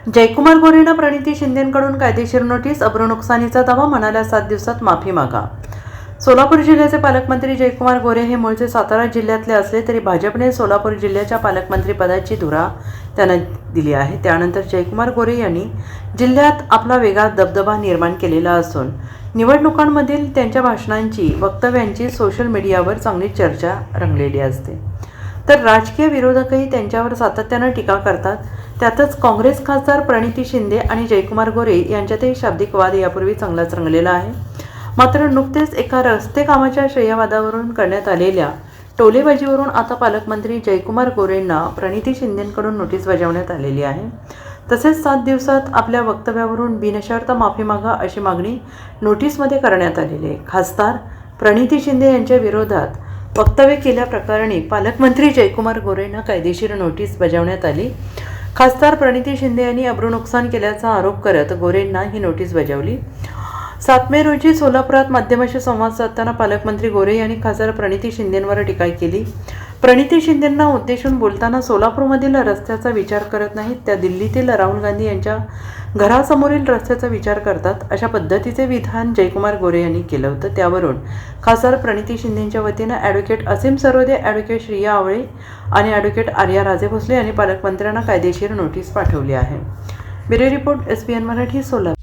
जयकुमार गोरेंना प्रणिती शिंदेंकडून कायदेशीर नोटीस, अब्रू नुकसानीचा दावा, म्हणाल्या 7 दिवसात माफी मागा. सोलापूर जिल्ह्याचे पालकमंत्री जयकुमार गोरे हे मूळचे सातारा जिल्ह्यातले असले तरी भाजपने सोलापूर जिल्ह्याच्या पालकमंत्रीपदाची धुरा त्यांना दिली आहे. त्यानंतर जयकुमार गोरे यांनी जिल्ह्यात आपला वेगळा दबदबा निर्माण केलेला असून निवडणुकांमधील त्यांच्या भाषणांची, वक्तव्यांची सोशल मीडियावर चांगली चर्चा रंगलेली असते. तर राजकीय विरोधकही त्यांच्यावर सातत्यानं टीका करतात. त्यातच काँग्रेस खासदार प्रणिती शिंदे आणि जयकुमार गोरे यांच्यातही शाब्दिक वाद यापूर्वी चांगलाच रंगलेला आहे. मात्र नुकतेच एका रस्ते कामाच्या श्रेयवादावरून करण्यात आलेल्या टोलेबाजीवरून आता पालकमंत्री जयकुमार गोरेंना प्रणिती शिंदेंकडून नोटीस बजावण्यात आलेली आहे. तसेच 7 दिवसात आपल्या वक्तव्यावरून बिनशर्त माफी मागा अशी मागणी नोटीसमध्ये करण्यात आलेली आहे. खासदार प्रणिती शिंदे यांच्या विरोधात वक्तव्य केल्याप्रकरणी पालकमंत्री जयकुमार गोरेंना कायदेशीर नोटीस बजावण्यात आली. खासदार प्रणिती शिंदे यांनी अब्रू नुकसान केल्याचा आरोप करत गोरेंना ही नोटीस बजावली. 7 मे रोजी सोलापुरात माध्यमांशी संवाद साधताना पालकमंत्री गोरे यांनी खासदार प्रणिती शिंदेंवर टीका केली. प्रणिती शिंदेंना उद्देशून बोलताना सोलापूरमधील रस्त्याचा विचार करत नाहीत, त्या दिल्लीतील राहुल गांधी यांच्या घरासमोरील रस्त्याचा विचार करतात, अशा पद्धतीचे विधान जयकुमार गोरे यांनी केलं होतं. त्यावरून खासदार प्रणिती शिंदेंच्या वतीनं ॲडव्होकेट असीम सरोदे, ॲडव्होकेट श्रिया आवळे आणि ॲडव्होकेट आर्या राजे भोसले यांनी पालकमंत्र्यांना कायदेशीर नोटीस पाठवली आहे. Bureau report, SBN Marathi, Solapur.